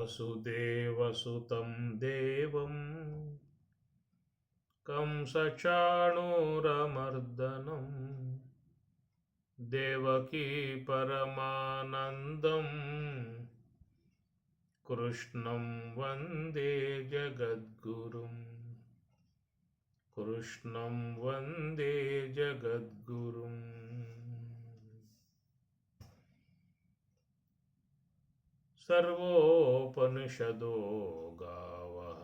वसुदेवसुतं देवं कंसचाणूरमर्दनं देवकी परमानन्दं कृष्णं वन्दे जगद्गुरुं कृष्णं वन्दे जगद्गुरुम्। सर्वोपनिषदो गावः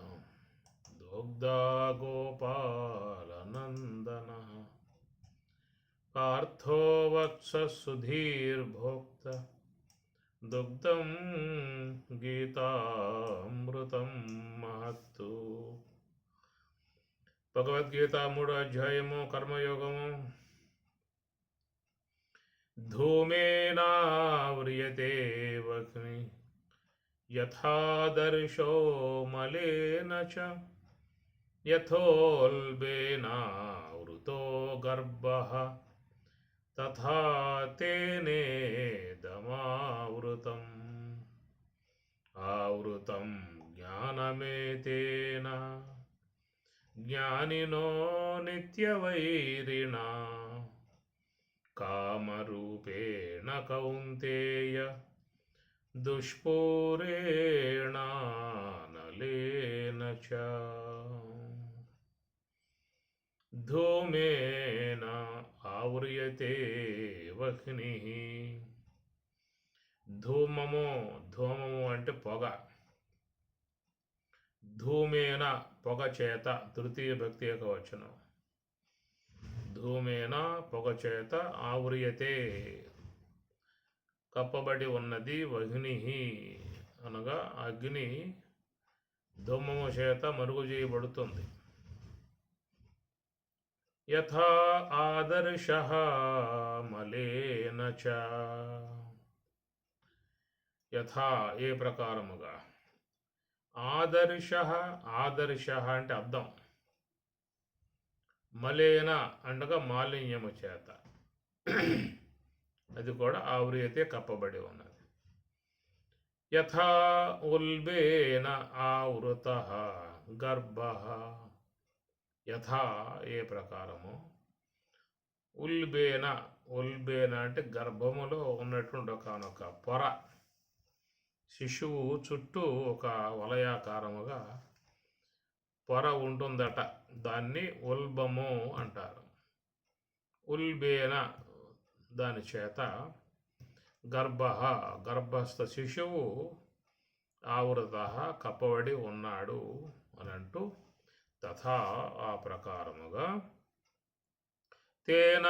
दुग्धा गोपालनन्दनः पार्थो वत्सः सुधीर्भोक्ता दुग्धं गीतामृतं महत्तु। భగవద్గీత 3వ అధ్యాయము కర్మయోగము. ధూమేనావ్రియతే వహ్ని యథాదర్శో మలేన చ యథోల్బేనావృతో గర్భః తథా తేనేదమావృతం ఆవృతం జ్ఞానమేతేన జ్ఞానినో నిత్యవైరిణా కామరూపేణ కౌంతేయ దుష్పూరేణానలేన చ ధూమేన ఆవ్రియతే వహ్నిః. ధూమము అంటే పొగ. ధూమేన పొగ చేత, తృతీయ భక్తి ఏకవచనం. ధూమేన పొగ చేత ఆవ్రియతే కప్పబడి ఉన్నది. వహ్నిః అనగా అగ్ని ధూమము చేత మరుగు చేయబడుతుంది. యథా ఆదర్శః మలేన చ. యథా ఏ ప్రకారముగా. ఆదర్శః అంటే అర్థం. మలేన అనగా మాలిన్యము చేత, అది కూడా ఆవ్రియతే కప్పబడి ఉన్నది. యథా ఉల్బేన ఆవృతః గర్భః. యథా ఏ ప్రకారము. ఉల్బేన అంటే గర్భములో ఉన్నటువంటి ఒకనొక పొర. శిశువు చుట్టూ ఒక వలయాకారముగా పొర ఉంటుందట. దాన్ని ఉల్బము అంటారు. ఉల్బేన దాని చేత గర్భస్థ శిశువు ఆవృత కప్పబడి ఉన్నాడు అని అంటూ, తథా ఆ ప్రకారముగా తేన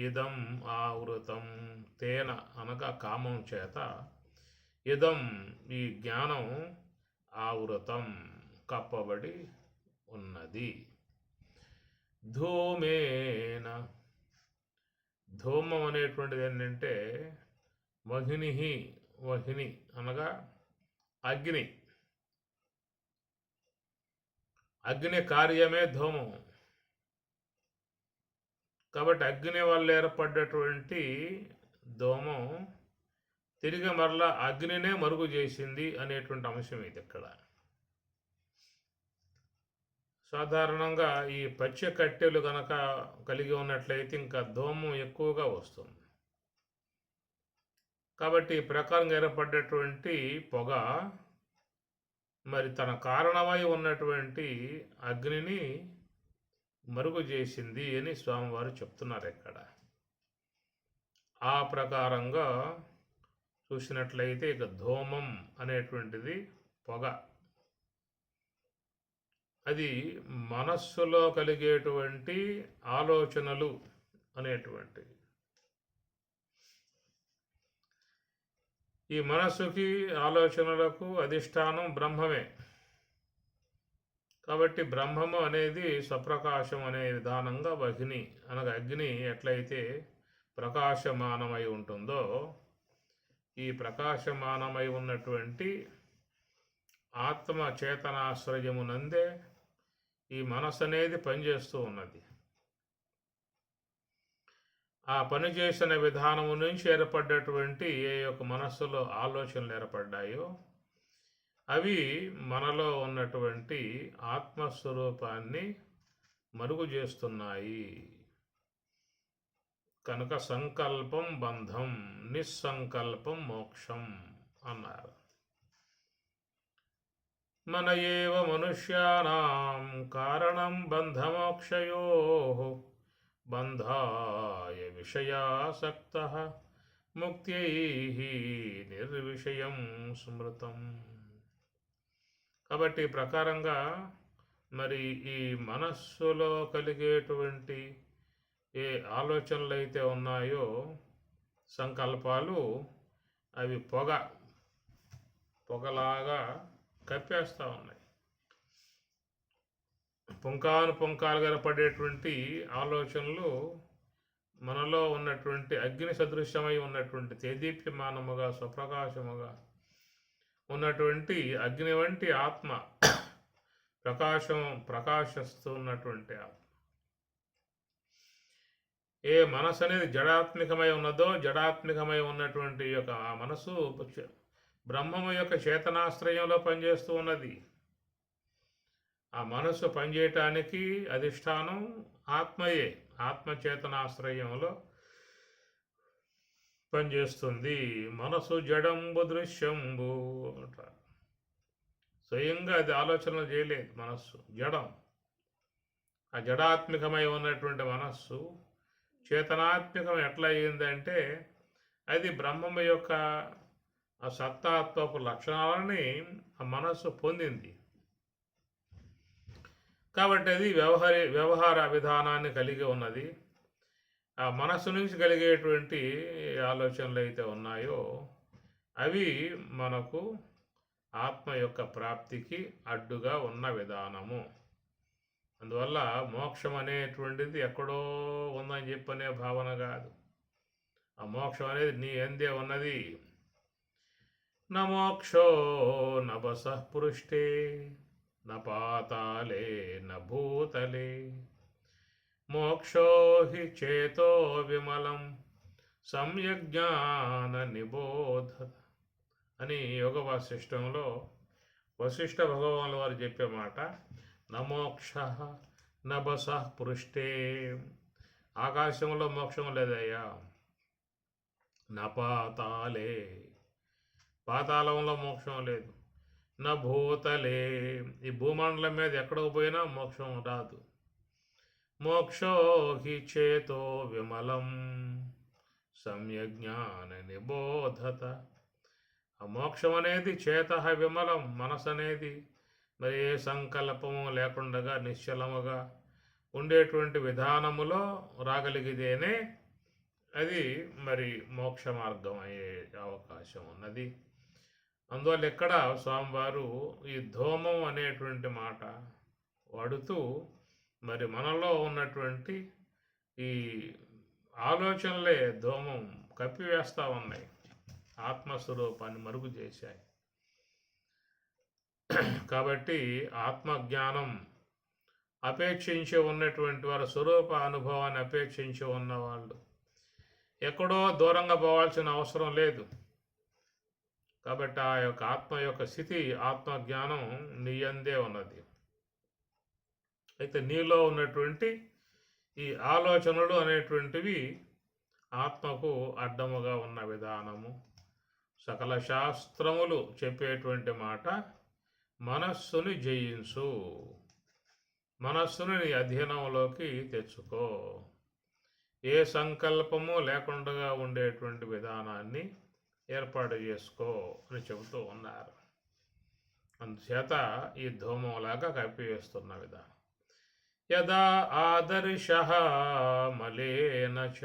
ఇదం ఆవృతం. తేన అనగా కామం చేత, ఇదం ఈ జ్ఞానం, ఆవృతం కప్పబడి ఉన్నది. ధూమేన ధూమం అనేటువంటిది ఏంటంటే వహ్ని అనగా అగ్ని. అగ్ని కార్యమే ధూమం. కాబట్టి అగ్ని వల్ల ఏర్పడ్డటువంటి ధూమం తిరిగి మరలా అగ్నినే మరుగు చేసింది అనేటువంటి అంశం ఇది ఇక్కడ. సాధారణంగా ఈ పచ్చ కట్టెలు కనుక కలిగి ఉన్నట్లయితే ఇంకా ధూమం ఎక్కువగా వస్తుంది. కాబట్టి ఈ ప్రకారంగా ఏర్పడ్డటువంటి పొగ మరి తన కారణమై ఉన్నటువంటి అగ్నిని మరుగు చేసింది అని స్వామివారు చెప్తున్నారు ఇక్కడ. ఆ ప్రకారంగా చూసినట్లయితే ఇక ధూమం అనేటువంటిది పొగ. అది మనస్సులో కలిగేటువంటి ఆలోచనలు అనేటువంటివి. ఈ మనస్సుకి ఆలోచనలకు అధిష్టానం బ్రహ్మమే. కాబట్టి బ్రహ్మము అనేది స్వప్రకాశం అనే విధానంగా వహ్ని అనగా అగ్ని ఎట్లయితే ప్రకాశమానమై ఉంటుందో, ఈ ప్రకాశమానమై ఉన్నటువంటి ఆత్మ చేతనాశ్రయమునందే ఈ మనసు అనేది పనిచేస్తూ ఉన్నది. ఆ పని చేసిన విధానము నుంచి ఏర్పడ్డటువంటి ఏ యొక్క మనస్సులో ఆలోచనలు ఏర్పడ్డాయో అవి మనలో ఉన్నటువంటి ఆత్మస్వరూపాన్ని మరుగు చేస్తున్నాయి. కనుక సంకల్పం బంధం, నిస్సంకల్పం మోక్షం అన్నారు. మన ఏవ మనుష్యానాం కారణం బంధమోక్షయో బంధాయ విషయాసక్తః ముక్త్యై నిర్విషయం స్మృతం. కాబట్టి ఈ ప్రకారంగా మరి ఈ మనస్సులో కలిగేటువంటి ఏ ఆలోచనలు అయితే ఉన్నాయో సంకల్పాలు అవి పొగలాగా కప్పేస్తూ ఉన్నాయి. పుంకాలుగా ఏర్పడేటువంటి ఆలోచనలు మనలో ఉన్నటువంటి అగ్ని సదృశ్యమై ఉన్నటువంటి తేదీప్యమానముగా స్వప్రకాశముగా ఉన్నటువంటి అగ్ని వంటి ఆత్మ ప్రకాశిస్తున్నటువంటి ఆత్మ. ఏ మనసు అనేది జడాత్మికమై ఉన్నదో జడాత్మికమై ఉన్నటువంటి యొక్క ఆ మనసు బ్రహ్మము యొక్క చేతనాశ్రయంలో పనిచేస్తూ ఉన్నది. ఆ మనసు పనిచేయటానికి అధిష్టానం ఆత్మయే, ఆత్మచేతనాశ్రయంలో పనిచేస్తుంది. మనసు జడంబు దృశ్యంబు అంటారు. స్వయంగా అది ఆలోచనలు చేయలేదు. మనస్సు జడం. ఆ జడాత్మికమై ఉన్నటువంటి మనస్సు చేతనాత్మికం ఎట్లా అయ్యిందంటే అది బ్రహ్మము యొక్క ఆ సత్తాత్మపు లక్షణాలని ఆ మనస్సు పొందింది. కాబట్టి అది వ్యవహార విధానాన్ని కలిగి ఉన్నది. ఆ మనస్సు నుంచి కలిగేటువంటి ఆలోచనలు అయితే ఉన్నాయో అవి మనకు ఆత్మ యొక్క ప్రాప్తికి అడ్డుగా ఉన్న విధానము. అందువల్ల మోక్షం అనేటువంటిది ఎక్కడో ఉందని చెప్పనే భావన కాదు. ఆ మోక్షం అనేది నీ ఎందే ఉన్నది. న మోక్షో న బసః పృష్ఠే న పాతాళే న భూతలే మోక్షో హి చేతో విమలం సమ్యజ్ఞాన నిబోధత అని యోగ వాసిష్టంలో వశిష్ఠ భగవానుల వారు చెప్పే మాట. నమోక్ష నభసః పృష్ఠే, ఆకాశంలో మోక్షం లేదయ్యా. నపాతాలే, పాతాళంలో మోక్షం లేదు. నా భూతలే, ఈ భూమండలం మీద ఎక్కడికి పోయినా మోక్షం రాదు. మోక్షో హి చేతో విమలం సమ్యజ్ఞాన నిబోధత. ఆ మోక్షం అనేది చేత విమలం, మనసు అనేది మరి ఏ సంకల్పము లేకుండా నిశ్చలముగా ఉండేటువంటి విధానములో రాగలిగితేనే అది మరి మోక్ష మార్గం అయ్యే అవకాశం ఉన్నది. అందువల్ల ఇక్కడ స్వామివారు ఈ ధూమం అనేటువంటి మాట వాడుతూ మరి మనలో ఉన్నటువంటి ఈ ఆలోచనలే ధూమం కప్పివేస్తూ ఉన్నాయి, ఆత్మస్వరూపాన్ని మరుగు చేశాయి. కాబట్టి ఆత్మజ్ఞానం అపేక్షించి ఉన్నటువంటి వారు, స్వరూప అనుభవాన్ని అపేక్షించి ఉన్నవాళ్ళు ఎక్కడో దూరంగా పోవాల్సిన అవసరం లేదు. కాబట్టి ఆ యొక్క ఆత్మ యొక్క స్థితి, ఆత్మజ్ఞానం నీ యందే ఉన్నది. అయితే నీలో ఉన్నటువంటి ఈ ఆలోచనలు అనేటువంటివి ఆత్మకు అడ్డముగా ఉన్న విధానము. సకల శాస్త్రములు చెప్పేటువంటి మాట, మనస్సుని జయించు, మనస్సుని నీ అధీనంలోకి తెచ్చుకో, ఏ సంకల్పము లేకుండా ఉండేటువంటి విధానాన్ని ఏర్పాటు చేసుకో అని చెబుతూ ఉన్నారు. అందుచేత ఈ ధూమంలాగా కప్పివేస్తున్న విధానం. యదా ఆదర్శ మలేనచ,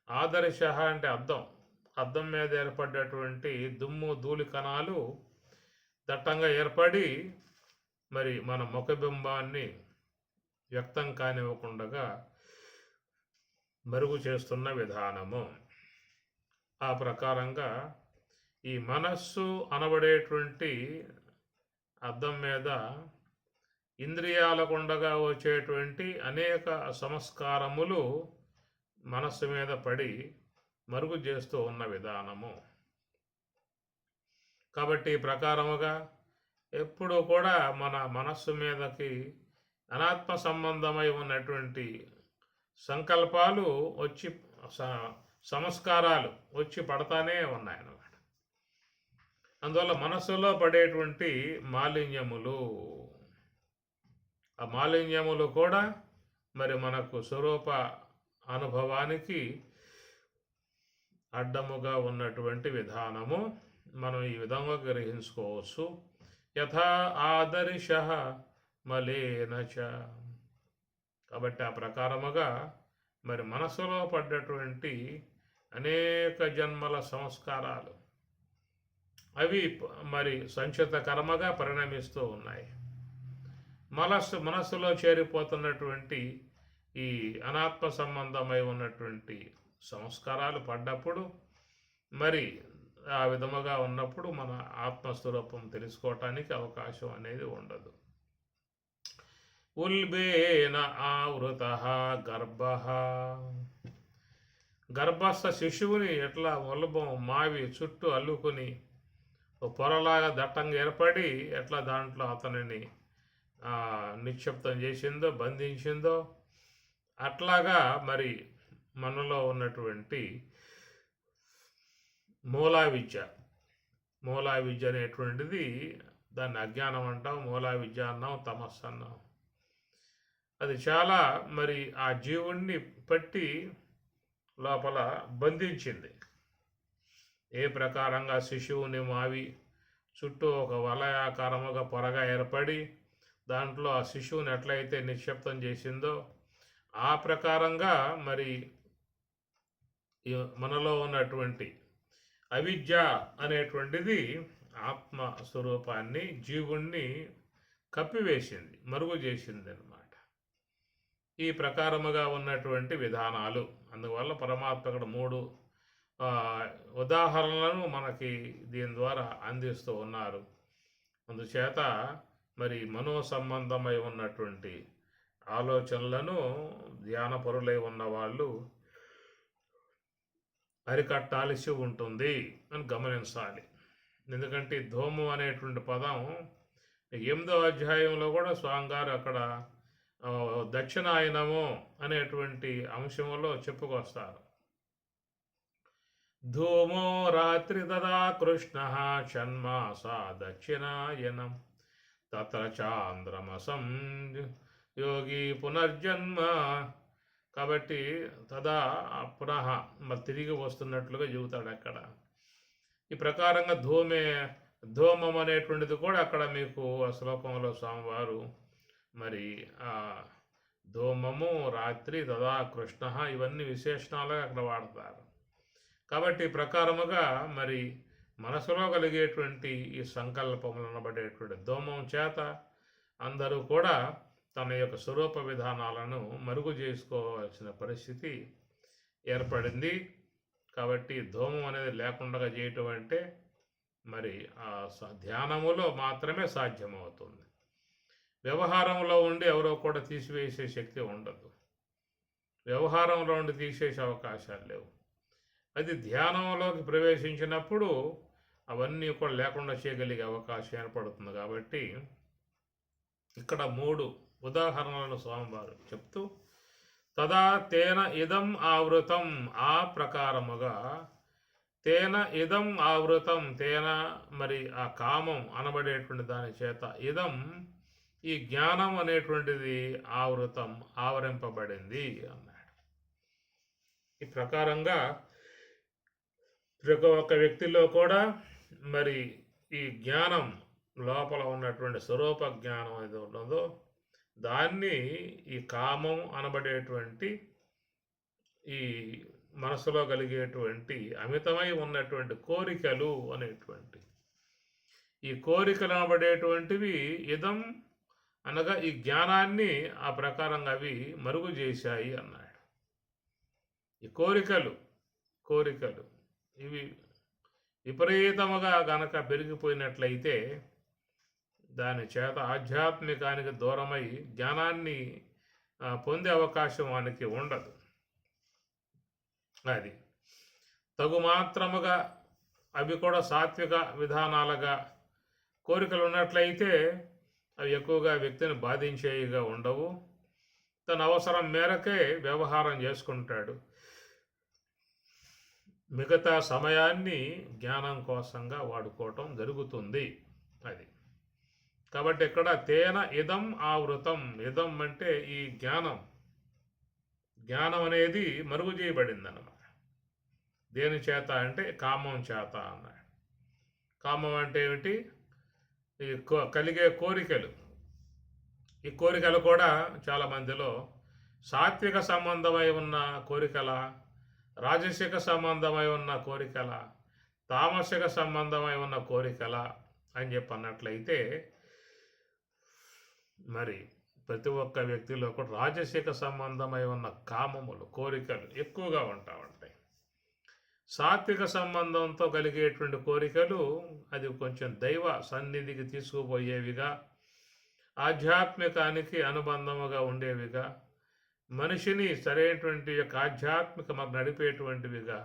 ఆదర్శ అంటే అద్దం, అద్దం మీద ఏర్పడ్డటువంటి దుమ్ము ధూళి కణాలు దట్టంగా ఏర్పడి మరి మన ముఖబింబాన్ని వ్యక్తం కానివ్వకుండా మరుగు చేస్తున్న విధానము. ఆ ప్రకారంగా ఈ మనస్సు అనబడేటువంటి అద్దం మీద ఇంద్రియాలకుండగా వచ్చేటువంటి అనేక సంస్కారములు మనస్సు మీద పడి మరుగు చేస్తూ ఉన్న విధానము. కాబట్టి ఈ ప్రకారముగా ఎప్పుడూ కూడా మన మనస్సు మీదకి అనాత్మ సంబంధమై ఉన్నటువంటి సంకల్పాలు వచ్చి సంస్కారాలు వచ్చి పడతానే ఉన్నాయన్నమాట. అందువల్ల మనస్సులో పడేటువంటి మాలిన్యములు, ఆ మాలిన్యములు కూడా మరి మనకు స్వరూప అనుభవానికి అడ్డముగా ఉన్నటువంటి విధానము. మనం ఈ విధంగా గ్రహించుకోవచ్చు. యథా ఆదర్శ మలేనచ. కాబట్టి ఆ ప్రకారముగా మరి మనసులో పడ్డటువంటి అనేక జన్మల సంస్కారాలు అవి మరి సంచిత కర్మగా పరిణమిస్తూ ఉన్నాయి. మనస్సులో చేరిపోతున్నటువంటి ఈ అనాత్మ సంబంధమై ఉన్నటువంటి సంస్కారాలు పడ్డప్పుడు మరి ఆ విధముగా ఉన్నప్పుడు మన ఆత్మస్వరూపం తెలుసుకోవటానికి అవకాశం అనేది ఉండదు. ఉల్బేన ఆవృత గర్భస్థ శిశువుని ఎట్లా ఉల్బం మావి చుట్టూ అల్లుకుని పొరలాగా దట్టంగా ఏర్పడి ఎట్లా దాంట్లో అతనిని నిక్షిప్తం చేసిందో, బంధించిందో, అట్లాగా మరి మనలో ఉన్నటువంటి మూలా విద్య అనేటువంటిది, దాన్ని అజ్ఞానం అంటాం, మూలా విద్య అన్నాం, తమస్సు అన్నాం. అది చాలా మరి ఆ జీవుణ్ణి పట్టి లోపల బంధించింది. ఏ ప్రకారంగా శిశువుని మావి చుట్టూ ఒక వలయాకారముగా పొరగా ఏర్పడి దాంట్లో ఆ శిశువుని ఎట్లయితే నిక్షిప్తం చేసిందో ఆ ప్రకారంగా మరి మనలో ఉన్నటువంటి అవిద్య అనేటువంటిది ఆత్మ స్వరూపాన్ని, జీవుణ్ణి కప్పివేసింది, మరుగు చేసింది అన్నమాట. ఈ ప్రకారముగా ఉన్నటువంటి విధానాలు. అందువల్ల పరమాత్మకుడు 3 ఉదాహరణలను మనకి దీని ద్వారా అందిస్తూ ఉన్నారు. అందుచేత మరి మనో సంబంధమై ఉన్నటువంటి ఆలోచనలను ధ్యానపరులై ఉన్నవాళ్ళు అరికట్టాల్సి ఉంటుంది అని గమనించాలి. ఎందుకంటే ధూమం అనేటువంటి పదం 8వ అధ్యాయంలో కూడా స్వామిగారు అక్కడ దక్షిణాయనము అనేటువంటి అంశంలో చెప్పుకొస్తారు. ధూమో రాత్రి తదా కృష్ణ షణ్మాసా దక్షిణాయనం తత్ర చాంద్రమసం యోగి పునర్జన్మ. కాబట్టి తదా పునః మరి తిరిగి వస్తున్నట్లుగా చెబుతాడు అక్కడ. ఈ ప్రకారంగా ధూమం అనేటువంటిది కూడా అక్కడ మీకు ఆ శ్లోకంలో స్వామివారు మరి ఆ ధూమము, రాత్రి, తదా కృష్ణ ఇవన్నీ విశేషణాలుగా అక్కడ వాడతారు. కాబట్టి ఈ ప్రకారముగా మరి మనసులో కలిగేటువంటి ఈ సంకల్పములు అనబడేటువంటి ధూమం చేత అందరూ కూడా తన యొక్క స్వరూప విధానాలను మరుగు చేసుకోవాల్సిన పరిస్థితి ఏర్పడింది. కాబట్టి ధూమం అనేది లేకుండా చేయటం అంటే మరి ఆ ధ్యానములో మాత్రమే సాధ్యమవుతుంది. వ్యవహారంలో ఉండి ఎవరో కూడా తీసివేసే శక్తి ఉండదు. వ్యవహారంలో ఉండి తీసేసే అవకాశాలు లేవు. అది ధ్యానంలోకి ప్రవేశించినప్పుడు అవన్నీ కూడా లేకుండా చేయగలిగే అవకాశం ఏర్పడుతుంది. కాబట్టి ఇక్కడ 3 ఉదాహరణలను స్వామివారు చెప్తూ తదా తేన ఇదం ఆవృతం, ఆ ప్రకారముగా తేన ఇదం ఆవృతం, తేన మరి ఆ కామం అనబడేటువంటి దాని చేత ఇదం ఈ జ్ఞానం అనేటువంటిది ఆవృతం ఆవరింపబడింది అన్నాడు. ఈ ప్రకారంగా ప్రతి ఒక్క వ్యక్తిలో కూడా మరి ఈ జ్ఞానం లోపల ఉన్నటువంటి స్వరూప జ్ఞానం ఏది ఉన్నదో దాన్ని ఈ కామం అనబడేటువంటి ఈ మనసులో కలిగేటువంటి అమితమై ఉన్నటువంటి కోరికలు అనేటువంటి ఈ కోరికలు అనబడేటువంటివి ఇదం అనగా ఈ జ్ఞానాన్ని ఆ ప్రకారంగా అవి మరుగు చేశాయి అన్నాడు. ఈ కోరికలు ఇవి విపరీతముగా గనక పెరిగిపోయినట్లయితే దాని చేత ఆధ్యాత్మికానికి దూరమై జ్ఞానాన్ని పొందే అవకాశం వానికి ఉండదు. అది తగు మాత్రముగా అవి కూడా సాత్విక విధానాలుగా కోరికలు ఉన్నట్లయితే అవి ఎక్కువగా వ్యక్తిని బాధించేవిగా ఉండవు. తన అవసరం మేరకే వ్యవహారం చేసుకుంటాడు. మిగతా సమయాన్ని జ్ఞానం కోసంగా వాడుకోవటం జరుగుతుంది. అది కాబట్టి ఇక్కడ తేన ఇదం ఆవృతం. ఇదం అంటే ఈ జ్ఞానం. జ్ఞానం అనేది మరుగు చేయబడిందన్నమాట. దేని చేత అంటే కామం చేత అన్నాడు. కామం అంటే ఏమిటి? ఈ కలిగే కోరికలు. ఈ కోరికలు కూడా చాలామందిలో సాత్విక సంబంధమై ఉన్న కోరికల, రాజసిక సంబంధమై ఉన్న కోరికల, తామసిక సంబంధమై ఉన్న కోరికల అని చెప్పి అన్నట్లయితే మరి ప్రతి ఒక్క వ్యక్తిలో కూడా రాజసిక సంబంధమై ఉన్న కామములు, కోరికలు ఎక్కువగా ఉంటాయి. సాత్విక సంబంధంతో కలిగేటువంటి కోరికలు అది కొంచెం దైవ సన్నిధికి తీసుకుపోయేవిగా, ఆధ్యాత్మికానికి అనుబంధముగా ఉండేవిగా, మనిషిని సరైనటువంటి యొక్క ఆధ్యాత్మిక నడిపేటువంటివిగా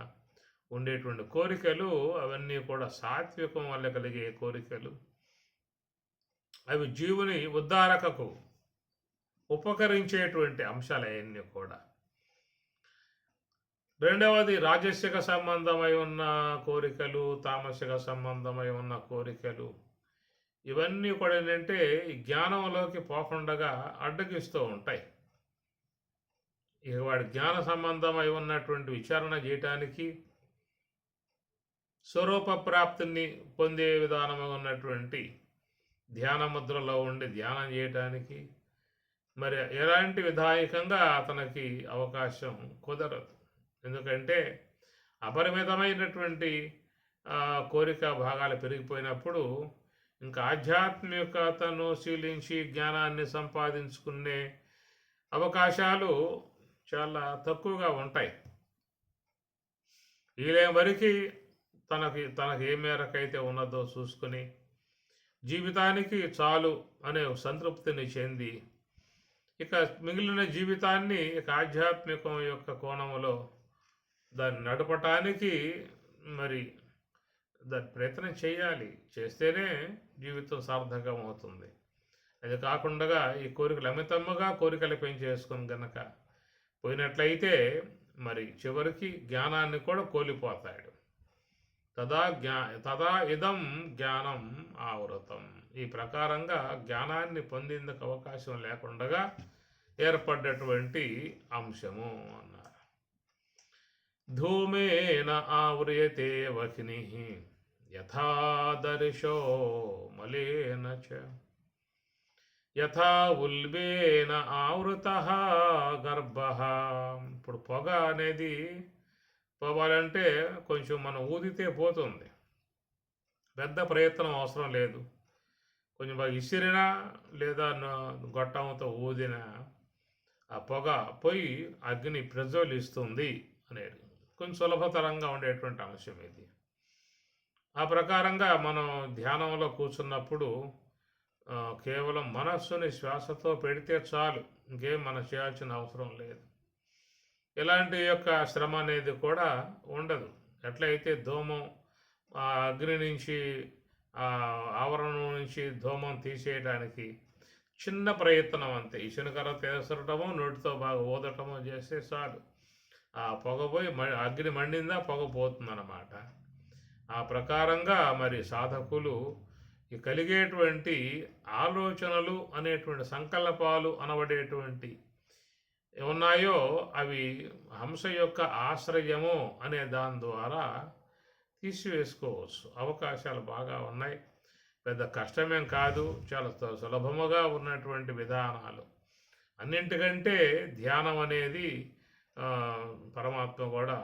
ఉండేటువంటి కోరికలు అవన్నీ కూడా సాత్వికం వల్ల కలిగే కోరికలు. అవి జీవుని ఉద్ధారకకు ఉపకరించేటువంటి అంశాలు అవన్నీ కూడా. రెండవది రాజసిక సంబంధమై ఉన్న కోరికలు, తామసిక సంబంధమై ఉన్న కోరికలు. ఇవన్నీ కూడా ఏంటంటే జ్ఞానంలోకి పోకుండా అడ్డగిస్తూ ఉంటాయి. ఇక వాడి జ్ఞాన సంబంధమై ఉన్నటువంటి విచారణ చేయటానికి, స్వరూప ప్రాప్తిని పొందే విధానంగా ఉన్నటువంటి ధ్యాన ముద్రలో ఉండి ధ్యానం చేయటానికి మరి ఎలాంటి విధాయకంగా అతనికి అవకాశం కుదరదు. ఎందుకంటే అపరిమితమైనటువంటి కోరిక భాగాలు పెరిగిపోయినప్పుడు ఇంకా ఆధ్యాత్మికతను శీలించి జ్ఞానాన్ని సంపాదించుకునే అవకాశాలు చాలా తక్కువగా ఉంటాయి. వీలే వరకు తనకి ఏ మేరకైతే ఉన్నదో చూసుకుని జీవితానికి చాలు అనే సంతృప్తిని చెంది ఇక మిగిలిన జీవితాన్ని ఇక ఆధ్యాత్మికం యొక్క కోణంలో దాన్ని నడపటానికి మరి దాని ప్రయత్నం చేయాలి. చేస్తేనే జీవితం సార్థకం అవుతుంది. అది కాకుండా ఈ కోరికలు అమితముగా కోరికలు పెంచేసుకుని గనక పోయినట్లయితే మరి చివరికి జ్ఞానాన్ని కూడా కోల్పోతాడు. తదా ఇదం జ్ఞానం ఆవృతం. ఈ ప్రకారంగా జ్ఞానాన్ని పొందేందుకు అవకాశం లేకుండా ఏర్పడ్డటువంటి అంశము అన్నారు. ధూమేన ఆవ్రియతే వహ్ని యథా దర్శో మలేన చ యథా ఉల్బేన ఆవృత గర్భ. ఇప్పుడు పొగ అనేది పోవాలంటే కొంచెం మనం ఊదితే పోతుంది, పెద్ద ప్రయత్నం అవసరం లేదు. కొంచెం బాగా ఇసిరినా లేదా గొట్టంతో ఊదినా ఆ పొగ పోయి అగ్ని ప్రజ్వలిస్తుంది అనేది కొంచెం సులభతరంగా ఉండేటువంటి అంశం ఇది. ఆ ప్రకారంగా మనం ధ్యానంలో కూర్చున్నప్పుడు కేవలం మనస్సుని శ్వాసతో పెడితే చాలు, ఇంకేం మనం చేయాల్సిన అవసరం లేదు. ఇలాంటి యొక్క శ్రమ అనేది కూడా ఉండదు. ఎట్లయితే ధూమం అగ్ని నుంచి ఆవరణం నుంచి ధూమం తీసేయడానికి చిన్న ప్రయత్నం అంతే. ఇసునకర్ర తీసరటమో నోటితో బాగా ఊదటమో చేస్తే చాలు, ఆ పొగ పోయి అగ్ని మండిందా పొగ పోతుందన్నమాట. ఆ ప్రకారంగా మరి సాధకులు ఈ కలిగేటువంటి ఆలోచనలు అనేటువంటి సంకల్పాలు అనబడేటువంటి ఉన్నాయో అవి హంస యొక్క ఆశ్రయము అనే దాని ద్వారా తీసివేసుకోవచ్చు. అవకాశాలు బాగా ఉన్నాయి, పెద్ద కష్టమేం కాదు, చాలా సులభముగా ఉన్నటువంటి విధానాలు. అన్నింటికంటే ధ్యానం అనేది పరమాత్మ కూడా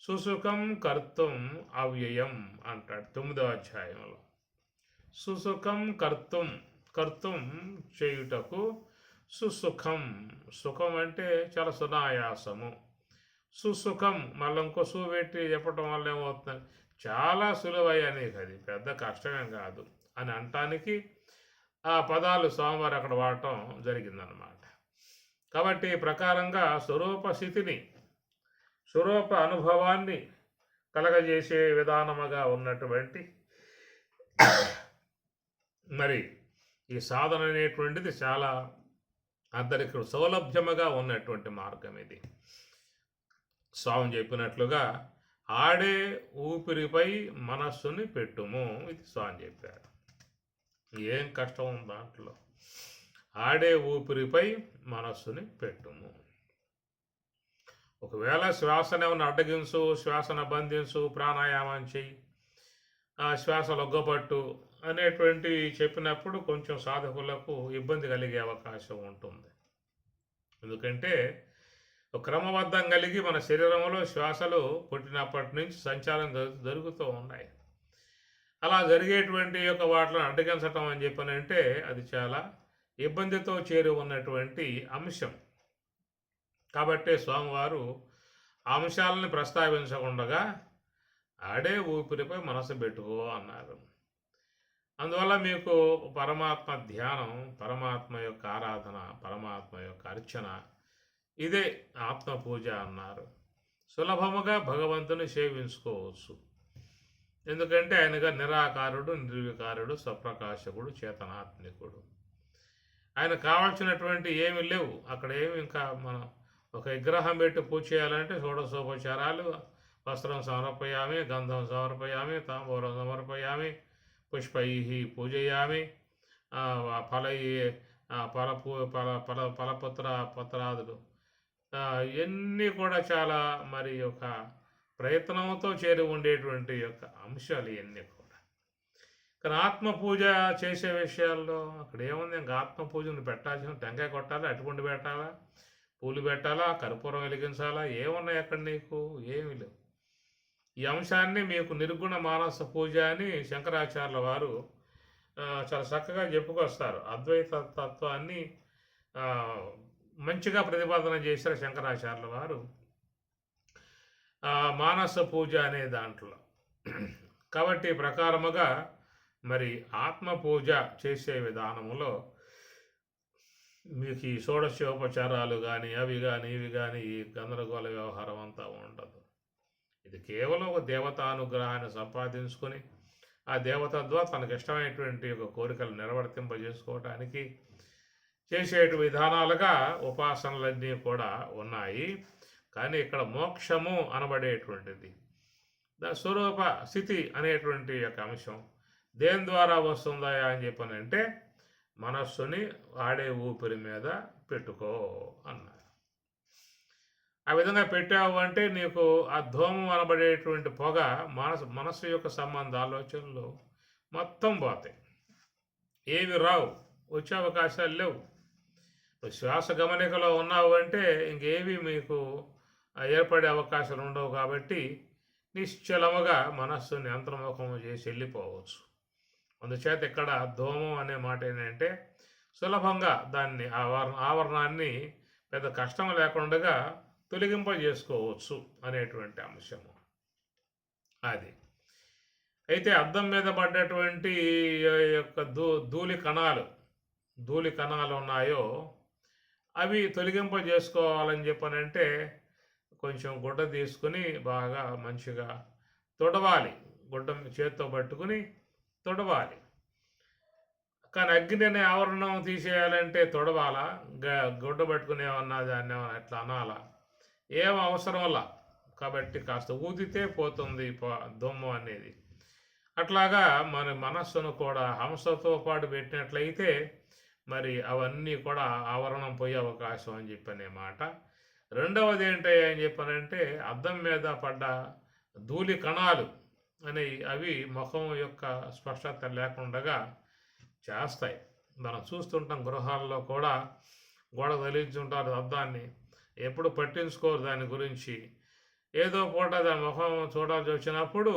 సుసుఖం కర్తం అవ్యయం అంటాడు 9వ అధ్యాయంలో. సుసుఖం కర్తం చేయుటకు సుసుఖం. సుఖం అంటే చాలా సునాయాసము. సుసుఖం మళ్ళీ ఇంకో సు పెట్టి చెప్పటం వల్ల ఏమవుతుంది, చాలా సులువయ్యా నీకు, అది పెద్ద కష్టమేం కాదు అని అనటానికి ఆ పదాలు స్వామివారు అక్కడ వాడటం జరిగిందనమాట. కాబట్టి ప్రకారంగా స్వరూప స్థితిని స్వరూప అనుభవాన్ని కలగజేసే విధానముగా ఉన్నటువంటి మరి ఈ సాధన అనేటువంటిది చాలా అందరికి సౌలభ్యముగా ఉన్నటువంటి మార్గం ఇది. స్వామి చెప్పినట్లుగా ఆడే ఊపిరిపై మనస్సుని పెట్టుము, ఇది స్వామి చెప్పారు. ఏం కష్టం ఉంది దాంట్లో? ఆడే ఊపిరిపై మనస్సుని పెట్టుము. ఒకవేళ శ్వాసనేమన్నా అడ్డగించు, శ్వాసను బంధించు, ప్రాణాయామం చెయ్యి, ఆ శ్వాస లొగ్గపట్టు అనేటువంటివి చెప్పినప్పుడు కొంచెం సాధకులకు ఇబ్బంది కలిగే అవకాశం ఉంటుంది. ఎందుకంటే క్రమబద్ధం కలిగి మన శరీరంలో శ్వాసలు పుట్టినప్పటి నుంచి సంచారం జరుగుతూ ఉన్నాయి. అలా జరిగేటువంటి యొక్క వాటిని అడ్డగించటం అని చెప్పనంటే అది చాలా ఇబ్బందితో చేరి ఉన్నటువంటి అంశం. కాబట్టి స్వామివారు ఆ అంశాలను ప్రస్తావించకుండా ఆడే ఊపిరిపై మనసు పెట్టుకో అన్నారు. అందువల్ల మీకు పరమాత్మ ధ్యానం, పరమాత్మ యొక్క ఆరాధన, పరమాత్మ యొక్క అర్చన, ఇదే ఆత్మ పూజ అన్నారు. సులభముగా భగవంతుని సేవించుకోవచ్చు. ఎందుకంటే ఆయనగా నిరాకారుడు, నిర్వికారుడు, స్వప్రకాశకుడు, చేతనాత్మికుడు. ఆయన కావాల్సినటువంటి ఏమి లేవు అక్కడ. ఏమి ఇంకా మనం ఒక విగ్రహం పెట్టి పూజ చేయాలంటే షోడశోపచారాలు, వస్త్రం సమర్పయామి, గంధం సమర్పయామి, తాంబూలం సమర్పయామి, పుష్పై పూజయామి, ఫలై పత్రాదులు ఇవన్నీ కూడా చాలా మరి ఒక ప్రయత్నంతో చేరి ఉండేటువంటి యొక్క అంశాలు ఇవన్నీ కూడా. కానీ ఆత్మ పూజ చేసే విషయాల్లో అక్కడ ఏముంది? ఇంకా ఆత్మ పూజను పెట్టాల్సిన టెంకాయ కొట్టాలా, అటుకుండి పెట్టాలా, పూలు పెట్టాలా, కర్పూరం వెలిగించాలా, ఏమున్నాయి అక్కడ? నీకు ఏమి లేవు. ఈ అంశాన్ని మీకు నిర్గుణ మానస పూజ అని శంకరాచార్యుల వారు చాలా చక్కగా చెప్పుకొస్తారు. అద్వైత తత్వాన్ని మంచిగా ప్రతిపాదన చేశారు శంకరాచార్యుల వారు మానస పూజ అనే దాంట్లో. కాబట్టి ప్రకారముగా మరి ఆత్మ పూజ చేసే విధానములో మీకు ఈ షోడశోపచారాలు కానీ అవి కానీ ఇవి కానీ ఈ గందరగోళ వ్యవహారం అంతా ఉండదు. ఇది కేవలం ఒక దేవతానుగ్రహాన్ని సంపాదించుకొని ఆ దేవత ద్వారా తనకు ఇష్టమైనటువంటి ఒక కోరికలు నిర్వర్తింపజేసుకోవటానికి చేసేటు విధానాలుగా ఉపాసనలన్నీ కూడా ఉన్నాయి. కానీ ఇక్కడ మోక్షము అనబడేటువంటిది, స్వరూప స్థితి అనేటువంటి యొక్క అంశం దేని ద్వారా వస్తుందా అని చెప్పనంటే మనస్సుని ఆడే ఊపిరి మీద పెట్టుకో అన్నారు. ఆ విధంగా పెట్టావు అంటే నీకు ఆ ధూమం అనబడేటువంటి పొగ మనస్సు యొక్క సంబంధ ఆలోచనలు మొత్తం పోతాయి. ఏవి రావు, వచ్చే అవకాశాలు లేవు. శ్వాస గమనికలో ఉన్నావు అంటే ఇంకేవి మీకు ఏర్పడే అవకాశాలు ఉండవు. కాబట్టి నిశ్చలముగా మనస్సుని అంతర్ముఖం చేసి వెళ్ళిపోవచ్చు. అందుచేత ఇక్కడ ధూమం అనే మాట ఏంటంటే సులభంగా దాన్ని ఆవరణాన్ని పెద్ద కష్టం లేకుండా తొలగింపజేసుకోవచ్చు అనేటువంటి అంశము అది. అయితే అద్దం మీద పడ్డటువంటి యొక్క ధూళి కణాలు ఉన్నాయో అవి తొలగింపజేసుకోవాలని చెప్పనంటే కొంచెం గుడ్డ తీసుకుని బాగా మంచిగా తొడవాలి. గుడ్డ చేత్తో పట్టుకుని తొడవాలి. కానీ అగ్ని అనే ఆవరణం తీసేయాలంటే తొడవాలా, గుడ్డ పట్టుకుని ఏమన్నా దాన్ని ఎట్లా అనాలా, ఏం అవసరంలా. కాబట్టి కాస్త ఊదితే పోతుంది దుమ్ము అనేది. అట్లాగా మన మనస్సును కూడా హంసతో పాటు పెట్టినట్లయితే మరి అవన్నీ కూడా ఆవరణం పోయే అవకాశం అని చెప్పనే మాట. రెండవది ఏంటి అని చెప్పనంటే అద్దం మీద పడ్డ ధూళి కణాలు అని అవి ముఖం యొక్క స్పష్టత లేకుండా చేస్తాయి. మనం చూస్తుంటాం గృహాల్లో కూడా గోడ తగిలించుంటారు అద్దాన్ని, ఎప్పుడు పట్టించుకోరు దాని గురించి. ఏదో పూట దాని ముఖం చూడాల్సి వచ్చినప్పుడు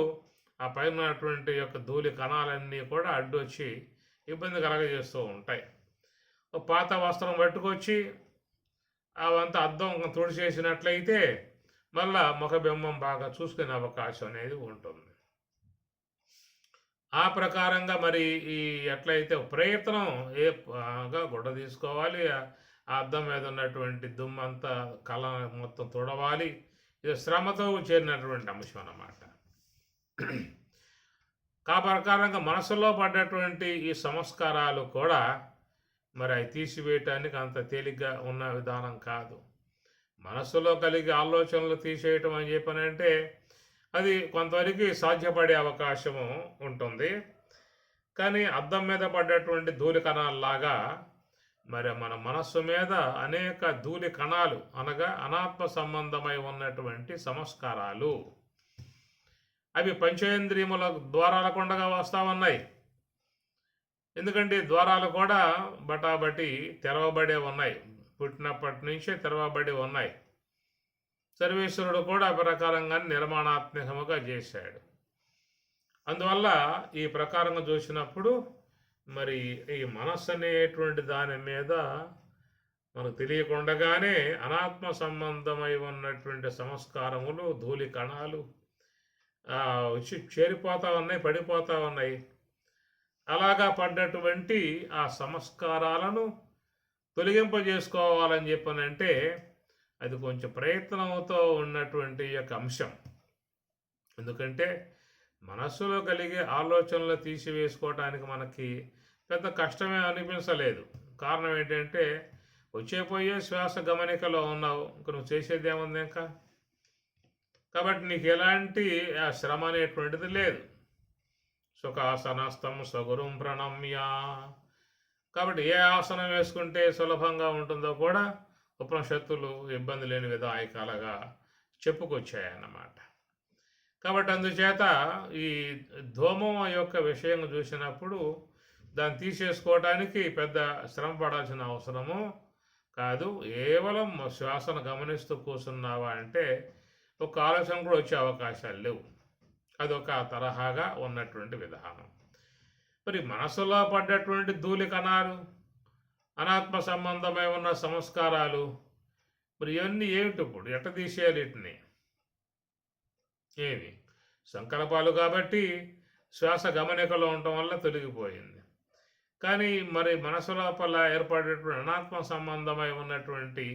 ఆ పైన ఉన్నటువంటి యొక్క ధూళి కణాలన్నీ కూడా అడ్డొచ్చి ఇబ్బంది కలగజేస్తూ ఉంటాయి. పాత వస్త్రం పట్టుకొచ్చి అవంతా అద్దం తుడిచేసినట్లయితే మళ్ళా ముఖబింబం బాగా చూసుకునే అవకాశం అనేది ఉంటుంది. ఆ ప్రకారంగా మరి ఈ ఎట్లయితే ప్రయత్నం గుడ్డ తీసుకోవాలి, ఆ అద్దం మీద ఉన్నటువంటి దుమ్మంతా కళ మొత్తం తుడవాలి. ఇది శ్రమతో చేరినటువంటి అంశం అన్నమాట. ప్రకారంగా మనసులో పడ్డటువంటి ఈ సంస్కారాలు కూడా మరి అవి తీసివేయటానికి అంత తేలిగ్గా ఉన్న విధానం కాదు. మనస్సులో కలిగే ఆలోచనలు తీసేయటం అని చెప్పనంటే అది కొంతవరకు సాధ్యపడే అవకాశము ఉంటుంది. కానీ అద్దం మీద పడ్డటువంటి ధూళి కణాలలాగా మరి మన మనస్సు మీద అనేక ధూళి కణాలు అనగా అనాత్మ సంబంధమై ఉన్నటువంటి సంస్కారాలు అవి పంచేంద్రియముల ద్వారాల గుండగా వస్తూ ఉన్నాయి. ఎందుకంటే ద్వారాలు కూడా బటాబటి తెరవబడే ఉన్నాయి, పుట్టినప్పటి నుంచే తెరవబడి ఉన్నాయి. సర్వేశ్వరుడు కూడా ప్రకారంగా నిర్మాణాత్మకముగా చేశాడు. అందువల్ల ఈ ప్రకారంగా చూసినప్పుడు మరి ఈ మనస్సు అనేటువంటి దాని మీద మనకు తెలియకుండగానే అనాత్మ సంబంధమై ఉన్నటువంటి సంస్కారములు ధూళి కణాలు వచ్చి చేరిపోతూ ఉన్నాయి, పడిపోతూ ఉన్నాయి. అలాగా పడ్డటువంటి ఆ సంస్కారాలను తొలగింపజేసుకోవాలని చెప్పనంటే అది కొంచెం ప్రయత్నంతో ఉన్నటువంటి యొక్క అంశం. ఎందుకంటే మనస్సులో కలిగే ఆలోచనలు తీసివేసుకోవటానికి మనకి పెద్ద కష్టమే అనిపించలేదు. కారణం ఏంటంటే వచ్చేపోయే శ్వాస గమనికలో ఉన్నావు, ఇంక నువ్వు చేసేది ఏముంది ఇంకా. కాబట్టి నీకు ఎలాంటి శ్రమ అనేటువంటిది లేదు. సుఖాసనస్థం స్వగురుం ప్రణమ్య. కాబట్టి ఏ ఆసనం వేసుకుంటే సులభంగా ఉంటుందో కూడా ఉపనిషత్తులు ఇబ్బంది లేని విధాయకాలుగా చెప్పుకొచ్చాయన్నమాట. కాబట్టి అందుచేత ఈ ధూమం యొక్క విషయం చూసినప్పుడు దాన్ని తీసేసుకోవడానికి పెద్ద శ్రమ పడాల్సిన అవసరము కాదు. కేవలం శ్వాసను గమనిస్తూ కూర్చున్నావా అంటే ఒక ఆలోచన కూడా వచ్చే అవకాశాలు లేవు. అదొక తరహాగా ఉన్నటువంటి విధానం. మరి మనసులో పడ్డటువంటి ధూళి కణాలు, అనాత్మ సంబంధమై ఉన్న సంస్కారాలు, మరి ఇవన్నీ ఏమిటి? ఇప్పుడు ఎట్ట తీసేయాలి వీటిని? ఏమి సంకల్పాలు కాబట్టి శ్వాస గమనికలో ఉండటం వల్ల తొలగిపోయింది. కానీ మరి మనసు లోపల ఏర్పడేటువంటి అనాత్మ సంబంధమై ఉన్నటువంటి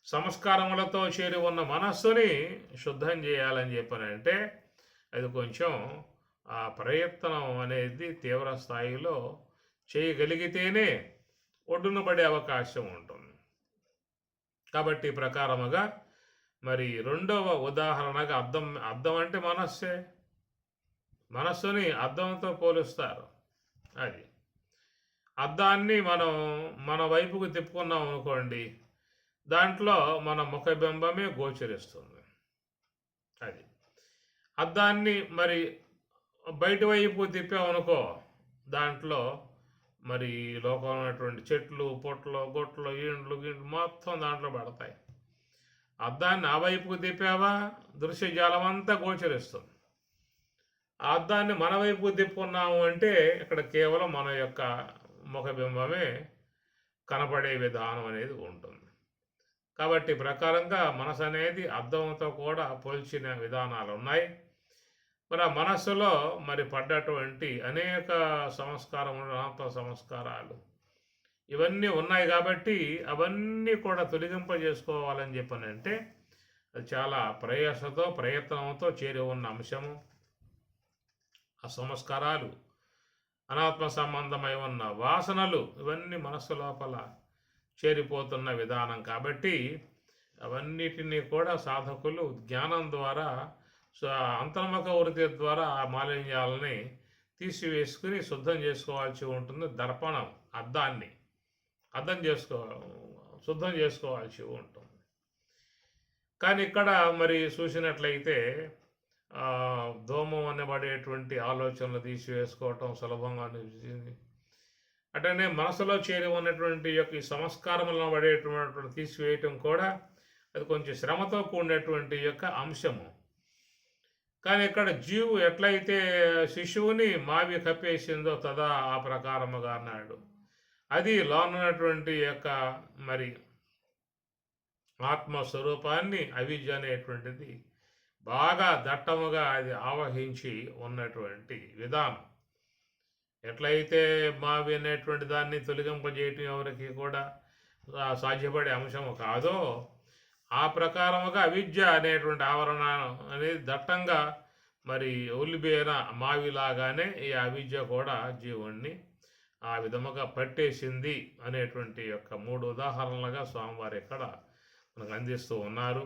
సంస్కారములతో చేరి ఉన్న మనస్సుని శుద్ధం చేయాలని చెప్పనంటే అది కొంచెం ఆ ప్రయత్నం అనేది తీవ్ర స్థాయిలో చేయగలిగితేనే ఒడ్డున పడే అవకాశం ఉంటుంది. కాబట్టి ప్రకారముగా మరి రెండవ ఉదాహరణగా అద్దం అంటే మనస్సే. మనస్సుని అద్దంతో పోలుస్తారు. అది అద్దాన్ని మనం మన వైపుకు తిప్పుకున్నాం అనుకోండి, దాంట్లో మన ముఖబింబమే గోచరిస్తుంది. అది అద్దాన్ని మరి బయట వైపు తిప్పామనుకో, దాంట్లో మరి లోకంలో ఉన్నటువంటి చెట్లు, పొట్లు, గొట్లు, ఇండ్లు మొత్తం దాంట్లో పడతాయి. అద్దాన్ని ఆ వైపుకు తిప్పావా, దృశ్యజాలం అంతా గోచరిస్తుంది. ఆ అద్దాన్ని మన వైపుకు తిప్పుకున్నాము అంటే ఇక్కడ కేవలం మన యొక్క ముఖబింబమే కనపడే విధానం అనేది ఉంటుంది. కాబట్టి ప్రకారంగా మనసు అనేది అద్దంతో కూడా పోల్చిన విధానాలు ఉన్నాయి. మరి ఆ మనస్సులో మరి పడ్డటువంటి అనేక సంస్కారములు, అనాత్మ సంస్కారాలు ఇవన్నీ ఉన్నాయి. కాబట్టి అవన్నీ కూడా తొలగింపజేసుకోవాలని చెప్పనంటే అది చాలా ప్రయాసతో ప్రయత్నంతో చేరి ఉన్న అంశము. ఆ సంస్కారాలు, అనాత్మ సంబంధమై ఉన్న వాసనలు ఇవన్నీ మనస్సు లోపల చేరిపోతున్న విధానం. కాబట్టి అవన్నిటినీ కూడా సాధకులు జ్ఞానం ద్వారా, అంతర్ముఖ వృత్తి ద్వారా ఆ మాలిన్యాలని తీసివేసుకుని శుద్ధం చేసుకోవాల్సి ఉంటుంది. దర్పణం, అద్దాన్ని శుద్ధం చేసుకోవాల్సి ఉంటుంది. కానీ ఇక్కడ మరి చూసినట్లయితే ధూమం అనబడేటువంటి ఆలోచనలు తీసివేసుకోవటం సులభంగా అనిపించింది. అటనే మనసులో చేరి ఉన్నటువంటి యొక్క ఈ సంస్కారములను పడేటువంటి తీసివేయటం కూడా అది కొంచెం శ్రమతో కూడినటువంటి యొక్క అంశము. కానీ ఇక్కడ జీవు ఎట్లయితే శిశువుని మావి కప్పేసిందో తదా ఆ ప్రకారముగా అన్నాడు. అది లోనున్నటువంటి యొక్క మరి ఆత్మస్వరూపాన్ని అవిద్య అనేటువంటిది బాగా దట్టముగా అది ఆవహించి ఉన్నటువంటి విధానం. ఎట్లయితే మావి అనేటువంటి దాన్ని తొలగింపజేయటం ఎవరికి కూడా సాధ్యపడే అంశము కాదో, ఆ ప్రకారముగా అవిద్య అనేటువంటి ఆవరణ అనేది దట్టంగా మరి ఉల్లిబేన మావిలాగానే ఈ అవిద్య కూడా జీవుణ్ణి ఆ విధముగా పట్టేసింది అనేటువంటి యొక్క 3 ఉదాహరణలుగా స్వామివారు ఇక్కడ మనకు అందిస్తూ ఉన్నారు.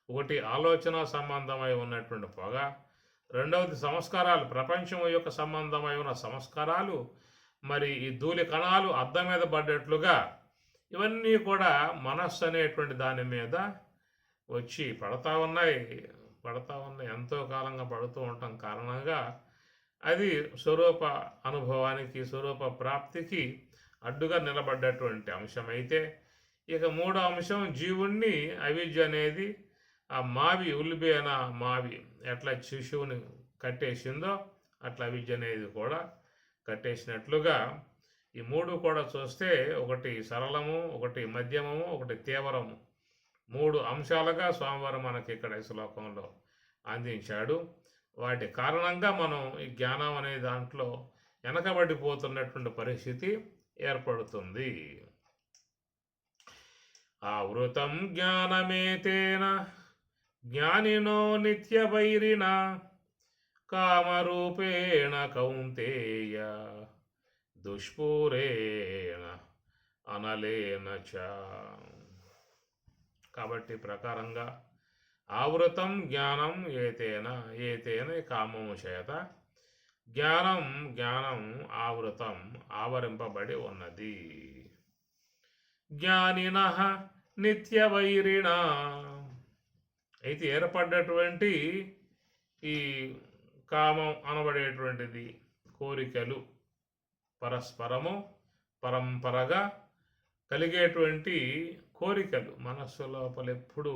ఒకటి ఆలోచన సంబంధమై ఉన్నటువంటి పొగ, రెండవది సంస్కారాలు, ప్రపంచం యొక్క సంబంధమై ఉన్న సంస్కారాలు, మరి ఈ ధూళి కణాలు అద్దం మీద పడ్డట్లుగా ఇవన్నీ కూడా మనస్సు అనేటువంటి దాని మీద వచ్చి పడతా ఉన్నాయి. ఎంతో కాలంగా పడుతూ ఉండటం కారణంగా అది స్వరూప అనుభవానికి, స్వరూప ప్రాప్తికి అడ్డుగా నిలబడ్డటువంటి అంశమైతే, ఇక మూడో అంశం జీవుణ్ణి అవిద్య అనేది ఆ మావి ఉల్లిబేన మావి ఎట్లా శిశువుని కట్టేసిందో అట్లా అవిద్య అనేది కూడా కట్టేసినట్లుగా ఈ 3 కూడా చూస్తే ఒకటి సరళము, ఒకటి మధ్యమము, ఒకటి తీవ్రము, 3 అంశాలుగా స్వామివారు మనకి ఇక్కడ ఈ శ్లోకంలో అందించాడు. వాటి కారణంగా మనం ఈ జ్ఞానం అనే దాంట్లో వెనకబడిపోతున్నటువంటి పరిస్థితి ఏర్పడుతుంది. ఆవృతం జ్ఞానమేతేన జ్ఞానినో నిత్యవైరిణ కామరూపేణ కౌంతేయ దుష్పూరేణ అనలేన చ. కాబట్టి ప్రకారంగా ఆవృతం జ్ఞానం ఏతేన కామము చేత జ్ఞానం ఆవృతం ఆవరింపబడి ఉన్నది. జ్ఞానిన నిత్యవైరిణ అయితే ఏర్పడ్డటువంటి ఈ కామం అనబడేటువంటిది కోరికలు పరస్పరము పరంపరగా కలిగేటువంటి కోరికలు, మనస్సు లోపల ఎప్పుడు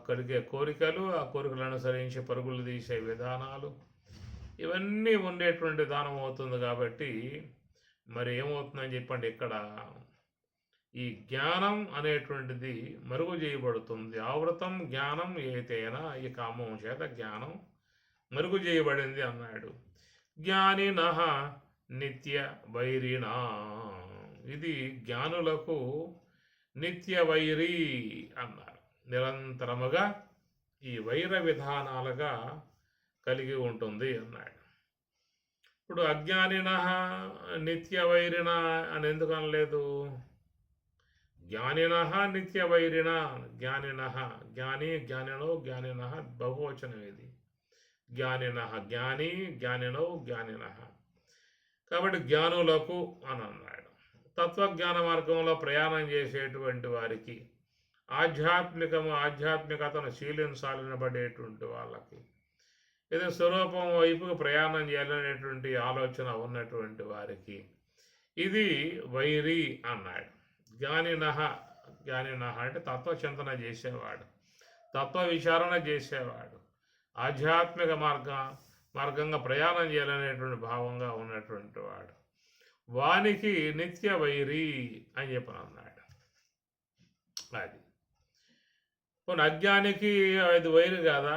కలిగే కోరికలు, ఆ కోరికలను అనుసరించి పరుగులు తీసే విధానాలు, ఇవన్నీ ఉండేటువంటి దానం అవుతుంది. కాబట్టి మరి ఏమవుతుందని చెప్పండి, ఇక్కడ ఈ జ్ఞానం అనేటువంటిది మరుగు చేయబడుతుంది. ఆవృతం జ్ఞానం ఏతేనా, ఈ కామం చేత జ్ఞానం మరుగు చేయబడింది అన్నాడు. జ్ఞానినః నిత్య వైరిణా, ఇది జ్ఞానులకు నిత్య వైరి అన్నారు. నిరంతరముగా ఈ వైర విధానాలుగా కలిగి ఉంటుంది అన్నాడు. ఇప్పుడు అజ్ఞానినః నిత్య వైరిణ అని ఎందుకు అనలేదు? జ్ఞానినః నిత్య వైరిణ, జ్ఞానినః జ్ఞాని జ్ఞానినో జ్ఞానినః బహువచనం ఇది. జ్ఞానినః జ్ఞాని జ్ఞానినో జ్ఞానినః, కాబట్టి జ్ఞానులకు అని అన్నాడు. తత్వజ్ఞాన మార్గంలో ప్రయాణం చేసేటువంటి వారికి, ఆధ్యాత్మికతను శీలించాలనబడేటువంటి వాళ్ళకి, ఏదో స్వరూపం వైపుకు ప్రయాణం చేయాలనేటువంటి ఆలోచన ఉన్నటువంటి వారికి ఇది వైరి అన్నాడు. జ్ఞానినః అంటే తత్వచింతన చేసేవాడు, తత్వ విచారణ చేసేవాడు, ఆధ్యాత్మిక మార్గంగా ప్రయాణం చేయాలనేటువంటి భావంగా ఉన్నటువంటి వాడు, వానికి నిత్య వైరి అని చెప్పని అన్నాడు. అది కొన్ని అజ్ఞానికి అది వైరి కాదా?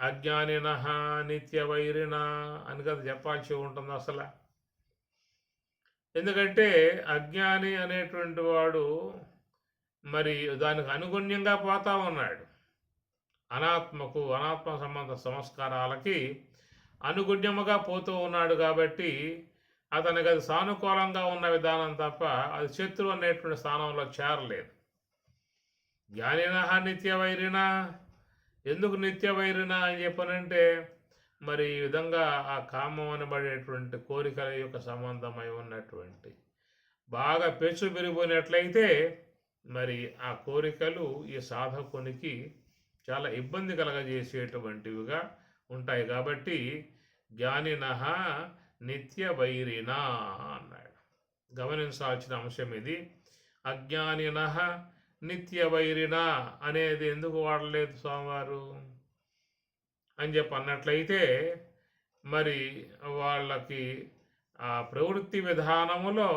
అజ్ఞానినః నిత్య వైరిణ అని కదా చెప్పాల్సి ఉంటుంది అసలు. ఎందుకంటే అజ్ఞాని అనేటువంటి వాడు మరి దానికి అనుగుణ్యంగా పోతా ఉన్నాడు. అనాత్మ సంబంధ సంస్కారాలకి అనుగుణ్యముగా పోతూ ఉన్నాడు. కాబట్టి అతనికి అది సానుకూలంగా ఉన్న విధానం తప్ప అది శత్రువు అనేటువంటి స్థానంలో చేరలేదు. జ్ఞానినః నిత్య వైరిణ, ఎందుకు నిత్య వైరిణ అని చెప్పనంటే, మరి ఈ విధంగా ఆ కామం అనబడేటువంటి కోరికల యొక్క సంబంధమై ఉన్నటువంటి బాగా పెచ్చు పెరిగిపోయినట్లయితే మరి ఆ కోరికలు ఈ సాధకునికి చాలా ఇబ్బంది కలగజేసేటువంటివిగా ఉంటాయి. కాబట్టి జ్ఞానినః నిత్య వైరిణ అన్నాడు. గమనించాల్సిన అంశం ఇది. అజ్ఞానినః నిత్య వైరిణ అనేది ఎందుకు వాడలేదు స్వామివారు అని చెప్పి అన్నట్లయితే, మరి వాళ్ళకి ఆ ప్రవృత్తి విధానములో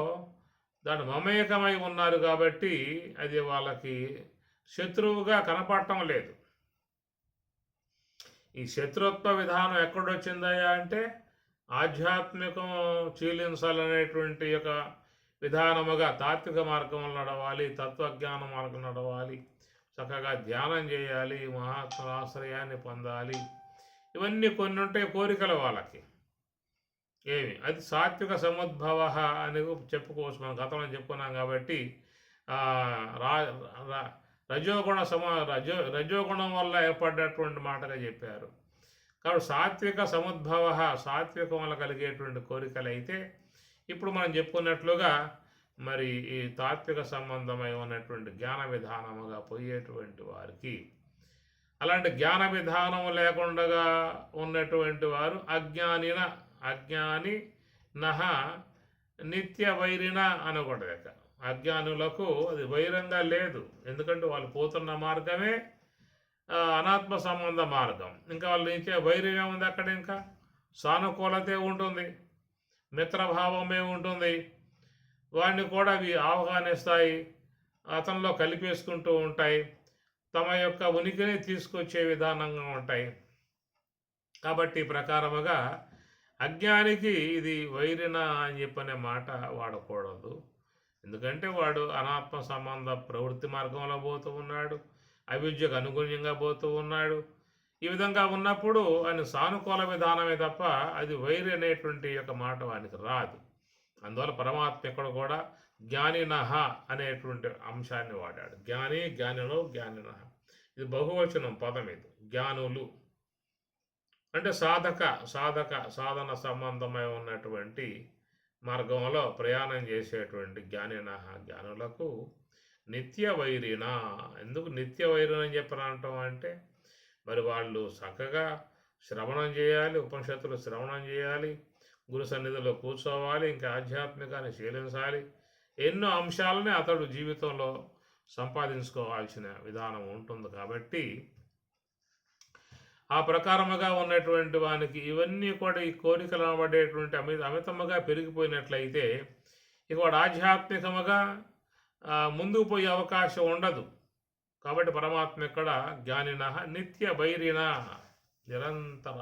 దాని మమేకమై ఉన్నారు కాబట్టి అది వాళ్ళకి శత్రువుగా కనపడటం లేదు. ఈ శత్రుత్వ విధానం ఎక్కడొచ్చిందయ్యా అంటే, ఆధ్యాత్మికం చీలించాలనేటువంటి యొక్క విధానముగా తాత్విక మార్గంలో నడవాలి, తత్వజ్ఞాన మార్గం నడవాలి, చక్కగా ధ్యానం చేయాలి, మహాత్ముల ఆశ్రయాన్ని పొందాలి. ఇవన్నీ కొన్ని ఉంటాయి కోరికలు వాళ్ళకి. అది సాత్విక సముద్భవ అని చెప్పుకోవచ్చు. మనం గతంలో చెప్పుకున్నాం కాబట్టి రా రజోగుణం వల్ల ఏర్పడ్డటువంటి మాటగా చెప్పారు. కాబట్టి సాత్విక సముద్భవ, సాత్వికం వల్ల కలిగేటువంటి కోరికలు అయితే ఇప్పుడు మనం చెప్పుకున్నట్లుగా మరి ఈ తాత్విక సంబంధమై ఉన్నటువంటి జ్ఞాన విధానముగా పోయేటువంటి వారికి, అలాంటి జ్ఞాన విధానం లేకుండా ఉన్నటువంటి వారు అజ్ఞాని నహ నిత్య వైరిన అనకూడదు. అజ్ఞానులకు అది వైరంగా లేదు. ఎందుకంటే వాళ్ళు పోతున్న మార్గమే అనాత్మ సంబంధ మార్గం. ఇంకా వాళ్ళు ఇచ్చే వైరం ఏముంది అక్కడ? ఇంకా సానుకూలతే ఉంటుంది, మిత్రభావమే ఉంటుంది. వాడిని కూడా అవి ఆహ్వానిస్తాయి, అతనిలో కలిపేసుకుంటూ ఉంటాయి, తమ యొక్క ఉనికిని తీసుకొచ్చే విధానంగా ఉంటాయి. కాబట్టి ప్రకారముగా అజ్ఞానికి ఇది వైరిన అని చెప్పనే మాట వాడకూడదు. ఎందుకంటే వాడు అనాత్మ సంబంధ ప్రవృత్తి మార్గంలో పోతూ ఉన్నాడు, అవిద్యకు అనుగుణ్యంగా పోతూ ఉన్నాడు. ఈ విధంగా ఉన్నప్పుడు ఆయన సానుకూల విధానమే తప్ప అది వైరి అనేటువంటి యొక్క మాట వానికి రాదు. అందువల్ల పరమాత్మ ఇక్కడ కూడా జ్ఞానినహ అనేటువంటి అంశాన్ని వాడాడు. జ్ఞానిలో జ్ఞానినహ, ఇది బహువచనం పదం. ఇది జ్ఞానులు అంటే సాధన సంబంధమై ఉన్నటువంటి మార్గంలో ప్రయాణం చేసేటువంటి జ్ఞానులకు నిత్య వైరిన. ఎందుకు నిత్య వైరిన అని చెప్పనంటాం అంటే మరి వాళ్ళు చక్కగా శ్రవణం చేయాలి, ఉపనిషత్తులు శ్రవణం చేయాలి, గురు సన్నిధిలో కూర్చోవాలి, ఇంకా ఆధ్యాత్మికాన్ని శీలించాలి. ఎన్నో అంశాలని అతడు జీవితంలో సంపాదించుకోవాల్సిన విధానం ఉంటుంది. కాబట్టి ఆ ప్రకారముగా ఉన్నటువంటి వానికి ఇవన్నీ కూడా ఈ కోరికలు అనబడేటువంటి అమితముగా పెరిగిపోయినట్లయితే ఇక వాడు ఆధ్యాత్మికముగా ముందుకు పోయే అవకాశం ఉండదు. కాబట్టి పరమాత్మ ఇక్కడ జ్ఞానిన నిత్య వైరిన, నిరంతర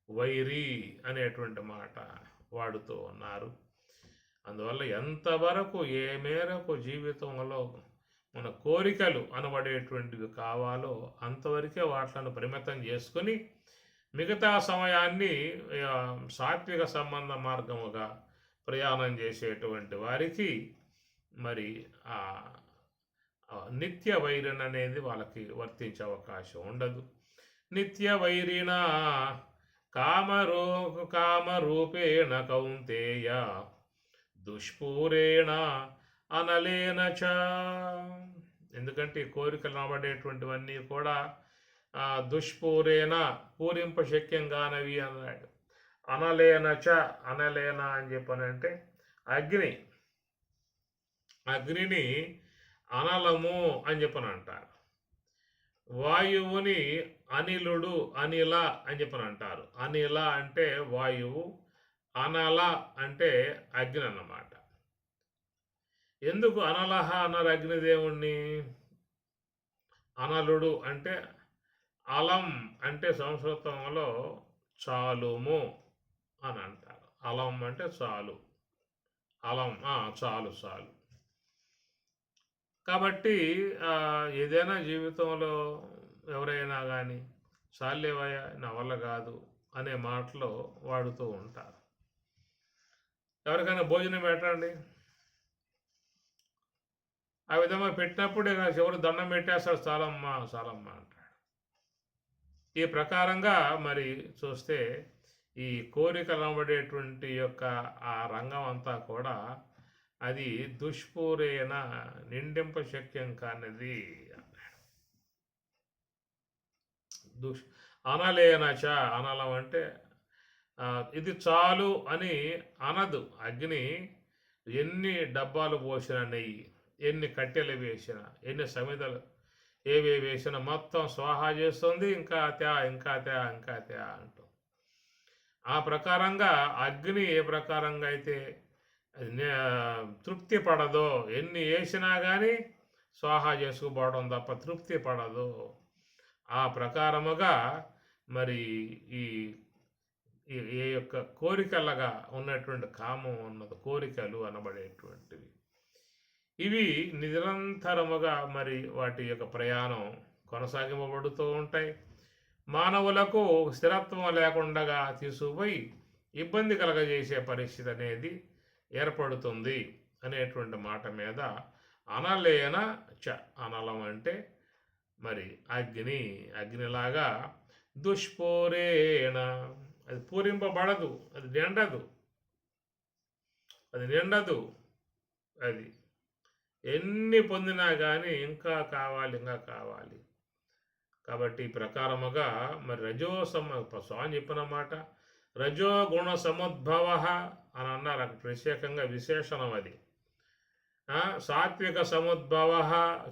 వైరి అనేటువంటి మాట వాడుతూ ఉన్నారు. అందువల్ల ఎంతవరకు ఏ మేరకు జీవితంలో మన కోరికలు అనబడేటువంటివి కావాలో అంతవరకే వాటిని పరిమితం చేసుకుని మిగతా సమయాన్ని సాత్విక సంబంధ మార్గముగా ప్రయాణం చేసేటువంటి వారికి మరి నిత్య వైరిన అనేది వాళ్ళకి వర్తించే అవకాశం ఉండదు. నిత్య వైరిణ కామరూపేణ కౌంతేయ దుష్పూరేణ అనలేన చ. ఎందుకంటే ఈ కోరికలు అనబడేటువంటివన్నీ కూడా దుష్పూరేణ పూరింప శక్యంగానవి అన్నాడు. అనలేన చ, అనలేన అని చెప్పనంటే అగ్నిని అనలము అని చెప్పని అంటారు. వాయువుని అనిలుడు, అనిల అని చెప్పని అంటారు. అనిల అంటే వాయువు, అనల అంటే అగ్ని అన్నమాట. ఎందుకు అనలహ అన్నారు అగ్నిదేవుణ్ణి? అనలుడు అంటే అలం అంటే సంస్కృతంలో చాలుము అని అంటారు. అలం అంటే చాలు, అలం చాలు. కాబట్టి ఏదైనా జీవితంలో ఎవరైనా కానీ చాలేవయ్య నా వల్ల కాదు అనే మాటలు వాడుతూ ఉంటారు. ఎవరికైనా భోజనం పెట్టండి, ఆ విధంగా పెట్టినప్పుడు ఎవరు దండం పెట్టేస్తాడు, చాలమ్మా అంటాడు. ఈ ప్రకారంగా మరి చూస్తే ఈ కోరికలు అనబడేటువంటి యొక్క ఆ రంగం అంతా కూడా అది దుష్పూరేణ నిండింప శక్యం కానిది అన్నాడు. అనలేనచ, అనలం అంటే ఇది చాలు అని అనదు. అగ్ని ఎన్ని డబ్బాలు పోసిన నెయ్యి, ఎన్ని కట్టెలు వేసిన, ఎన్ని సమిదలు ఏవే వేసిన మొత్తం స్వాహా చేస్తుంది. ఇంకా త్యా అంటూ ఆ ప్రకారంగా అగ్ని ఏ ప్రకారంగా అయితే తృప్తి పడదో, ఎన్ని వేసినా కానీ స్వాహా చేసుకుపోవడం తప్ప తృప్తి పడదు. ఆ ప్రకారముగా మరి ఈ ఏ యొక్క కోరికలుగా ఉన్నటువంటి కామం ఉన్నది, కోరికలు అనబడేటువంటివి ఇవి నిరంతరముగా మరి వాటి యొక్క ప్రయాణం కొనసాగింపబడుతూ ఉంటాయి. మానవులకు స్థిరత్వం లేకుండా తీసుకుపోయి ఇబ్బంది కలగజేసే పరిస్థితి అనేది ఏర్పడుతుంది అనేటువంటి మాట మీద అనలేన చ, అనలం అంటే మరి అగ్నిలాగా దుష్పూరేణ, అది పూరింపబడదు, అది నిండదు. అది ఎన్ని పొందినా కానీ ఇంకా కావాలి. కాబట్టి ఈ ప్రకారముగా మరి స్వామి చెప్పిన మాట రజోగుణ సముద్భవ అని అన్నారు. అక్కడ ప్రత్యేకంగా విశేషణం అది. సాత్విక సముద్భవ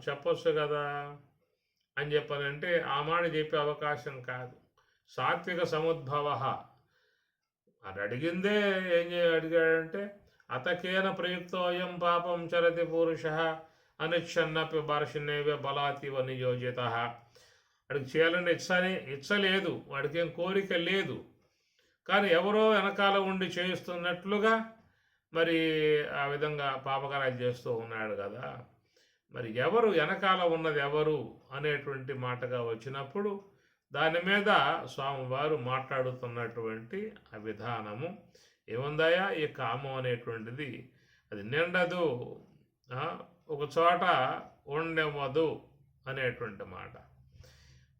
చెప్పొచ్చు కదా అని చెప్పానంటే ఆ మాట చెప్పే అవకాశం కాదు. సాత్విక సముద్భవ అది అడిగిందే అడిగాడంటే అతకేన ప్రయుక్తోయం పాపం చరతి పురుష అనిచ్చన్నపి బర్షినేవే బలాతివ నియోజిత. వాడికి చేయాలని ఇచ్చలేదు, వాడికి ఏం కోరిక లేదు, కానీ ఎవరో వెనకాల ఉండి చేయిస్తున్నట్లుగా మరి ఆ విధంగా పాపకారాలు చేస్తూ ఉన్నాడు కదా. మరి ఎవరు వెనకాల ఉన్నది ఎవరు అనేటువంటి మాటగా వచ్చినప్పుడు దాని మీద స్వామివారు మాట్లాడుతున్నటువంటి ఆ విధానము ఏముందాయా, ఈ కామం అనేటువంటిది అది నిండదు, ఒక చోట ఉండవదు అనేటువంటి మాట.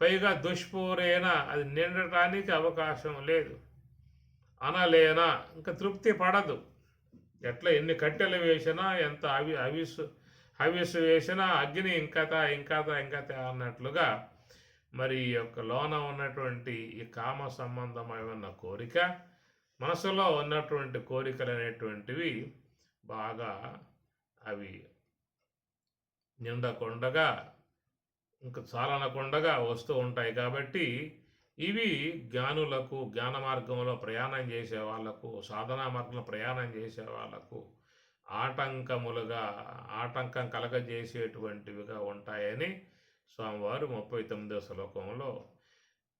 పైగా దుష్పూరేణ, అది నిండటానికి అవకాశం లేదు. అనలేనా, ఇంకా తృప్తి పడదు. ఎట్లా ఎన్ని కట్టెలు వేసినా, ఎంత హవిస్సు వేసినా అగ్ని ఇంకా అన్నట్లుగా మరి ఈ యొక్క లోన ఉన్నటువంటి ఈ కామ సంబంధమైన కోరిక, మనసులో ఉన్నటువంటి కోరికలు అనేటువంటివి బాగా అవి నిండకుండగా ఇంకా చాలనకుండగా వస్తూ ఉంటాయి. కాబట్టి ఇవి జ్ఞానులకు, జ్ఞాన మార్గంలో ప్రయాణం చేసే వాళ్లకు, సాధనా మార్గంలో ప్రయాణం చేసే వాళ్లకు ఆటంకం కలగజేసేటువంటివిగా ఉంటాయని స్వామివారు 39వ శ్లోకంలో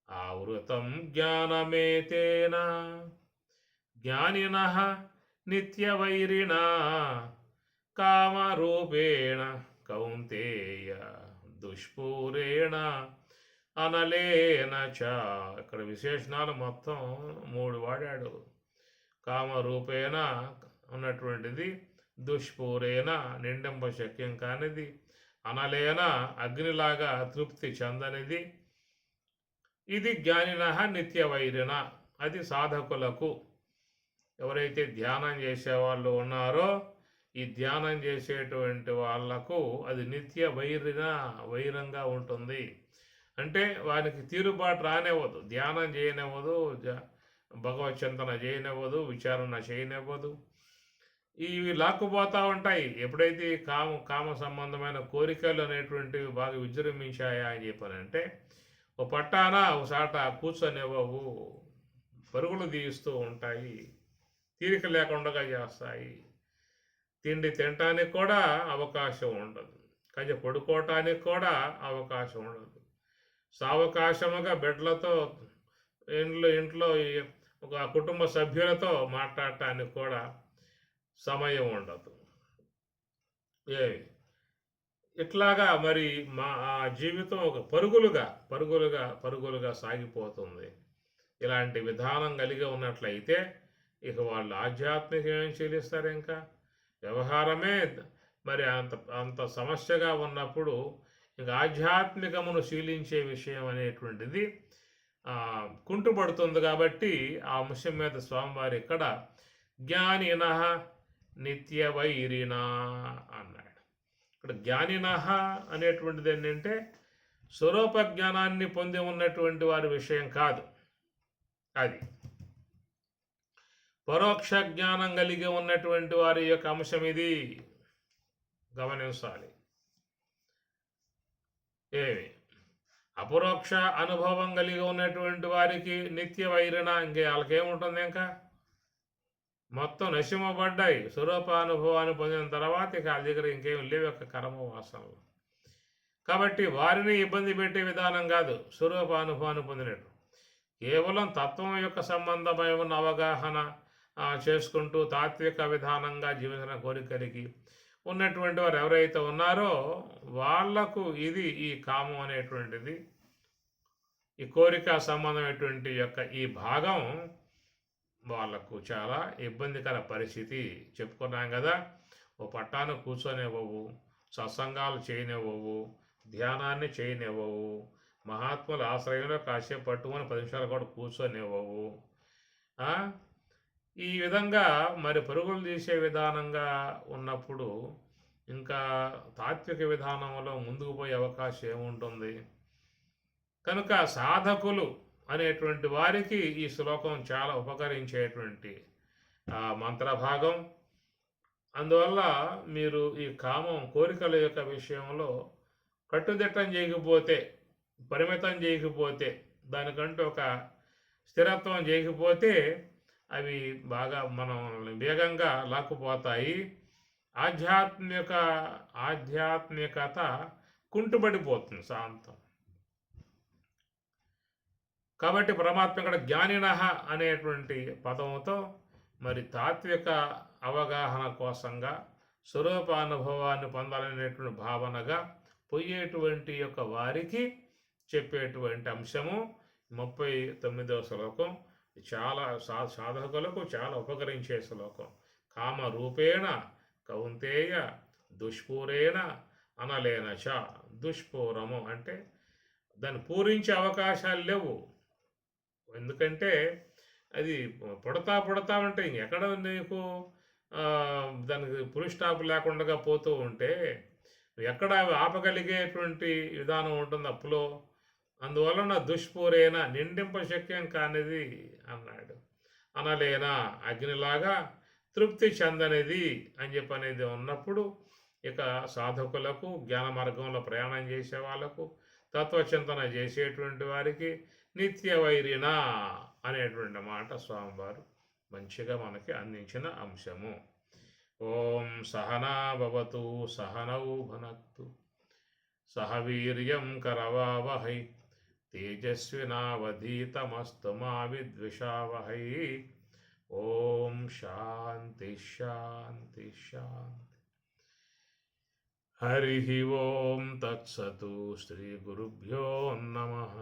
ఆవృతం జ్ఞానమేతేన జ్ఞానినః నిత్యవైరిణ కామరూపేణ కౌంతేయ దుష్పూరేణ అనలేన చ. ఇక్కడ విశేషణాలు మొత్తం 3 వాడాడు. కామరూపేణ ఉన్నటువంటిది, దుష్పూరేణ నిండింప శక్యం కానిది, అనలేన అగ్నిలాగా తృప్తి చెందనిది. ఇది జ్ఞానినః నిత్యవైరిణ, అది సాధకులకు, ఎవరైతే ధ్యానం చేసేవాళ్ళు ఉన్నారో ఈ ధ్యానం చేసేటువంటి వాళ్లకు అది నిత్య వైరంగా ఉంటుంది. అంటే వారికి తీరుబాటు రానివ్వదు, ధ్యానం చేయనివ్వదు, భగవత్ చింతన చేయనివ్వదు, విచారణ చేయనివ్వదు. ఇవి లాక్కుపోతూ ఉంటాయి. ఎప్పుడైతే కామ సంబంధమైన కోరికలు అనేటువంటివి బాగా విజృంభించాయా అని చెప్పానంటే ఓ పట్టాన ఒకసాట కూర్చొనివ్వవు, పరుగులు తీయిస్తూ ఉంటాయి, తీరిక లేకుండా చేస్తాయి. తిండి తినటానికి కూడా అవకాశం ఉండదు, కొంచెం పడుకోవటానికి కూడా అవకాశం ఉండదు. సావకాశముగా బెడ్లతో ఇంట్లో ఒక కుటుంబ సభ్యులతో మాట్లాడటానికి కూడా సమయం ఉండదు. ఇట్లాగా మరి ఆ జీవితం ఒక పరుగులుగా సాగిపోతుంది. ఇలాంటి విధానం కలిగి ఉన్నట్లయితే ఇక వాళ్ళు ఆధ్యాత్మికం ఏం చెల్లిస్తారు? ఇంకా వ్యవహారమే మరి అంత సమస్యగా ఉన్నప్పుడు ఇంకా ఆధ్యాత్మికమును శీలించే విషయం అనేటువంటిది కుంటుపడుతుంది. కాబట్టి ఆ అంశం మీద స్వామివారి ఇక్కడ జ్ఞానినః నిత్యవైరిణ అన్నాడు. ఇక్కడ జ్ఞానినః అనేటువంటిది ఏంటంటే స్వరూప జ్ఞానాన్ని పొంది ఉన్నటువంటి వారి విషయం కాదు, అది పరోక్ష జ్ఞానం కలిగి ఉన్నటువంటి వారి యొక్క అంశం ఇది, గమనించాలి. అపరోక్ష అనుభవం కలిగి ఉన్నటువంటి వారికి నిత్య వైరిణ, ఇంకే వాళ్ళకేముంటుంది? ఇంకా మొత్తం నశింపబడ్డాయి. స్వరూపానుభవాన్ని పొందిన తర్వాత ఇక వాళ్ళ దగ్గర ఇంకేం లేవు యొక్క కర్మ వాసనలు. కాబట్టి వారిని ఇబ్బంది పెట్టే విధానం కాదు స్వరూపానుభవాన్ని పొందినట్టు, కేవలం తత్వం యొక్క సంబంధమైన అవగాహన చేసుకుంటూ తాత్విక విధానంగా జీవించిన కోరికలకి ఉన్నటువంటి వారు ఎవరైతే ఉన్నారో వాళ్లకు ఇది ఈ కామం అనేటువంటిది, ఈ కోరిక సంబంధమైనటువంటి యొక్క ఈ భాగం వాళ్ళకు చాలా ఇబ్బందికర పరిస్థితి. చెప్పుకున్నాం కదా, ఓ పట్టాను కూర్చొనివ్వవు, సత్సంగాలు చేయనివ్వవు, ధ్యానాన్ని చేయనివ్వవు, మహాత్ముల ఆశ్రయంలో కాసేపు పట్టుకొని 10 నిమిషాలు కూడా కూర్చొనివ్వవు. ఈ విధంగా మరి పరుగులు తీసే విధానంగా ఉన్నప్పుడు ఇంకా తాత్విక విధానంలో ముందుకు పోయే అవకాశం ఏముంటుంది? కనుక సాధకులు అనేటువంటి వారికి ఈ శ్లోకం చాలా ఉపకరించేటువంటి మంత్రభాగం. అందువల్ల మీరు ఈ కామం కోరికల యొక్క విషయంలో కట్టుదిట్టం చేయకపోతే, పరిమితం చేయకపోతే, దానికంటూ ఒక స్థిరత్వం చేయకపోతే అవి బాగా మనల్ని వేగంగా లాక్కుపోతాయి. ఆధ్యాత్మికత కుంటుపడిపోతుంది శాంతం. కాబట్టి పరమాత్మ ఇక్కడ జ్ఞానినః అనేటువంటి పదముతో మరి తాత్విక అవగాహన కోసంగా స్వరూపానుభవాన్ని పొందాలనేటువంటి భావనగా పోయేటువంటి యొక్క వారికి చెప్పేటువంటి అంశము 39వ శ్లోకం. చాలా సాధకులకు చాలా ఉపకరించే శ్లోకం. కామరూపేణ కౌంతేయ దుష్పూరేణ అనలేనచ. దుష్పూరము అంటే దాన్ని పూరించే అవకాశాలు లేవు. ఎందుకంటే అది పుడతా ఉంటే ఇంకెక్కడ నీకు దానికి ఫుల్ స్టాప్ లేకుండా పోతూ ఉంటే ఎక్కడ ఆపగలిగేటువంటి విధానం ఉంటుంది అప్పులో. అందువలన దుష్పూరేన నిండింప శక్యం కానిది అన్నాడు. అనలేనా అగ్నిలాగా తృప్తి చెందనిది అని చెప్పనేది ఉన్నప్పుడు ఇక సాధకులకు, జ్ఞాన మార్గంలో ప్రయాణం చేసే వాళ్ళకు, తత్వచింతన చేసేటువంటి వారికి నిత్య వైరినా అనేటువంటి మాట స్వామివారు మంచిగా మనకి అందించిన అంశము. ఓం సహనా భవతు సహనౌ భునక్తు సహ వీర్యం కరవావహై తేజస్వినావధీతమస్తు మా విద్విషావహై. ఓం శాంతి శాంతి శాంతి. హరి ఓం తత్సతు. శ్రీ గురుభ్యో నమః.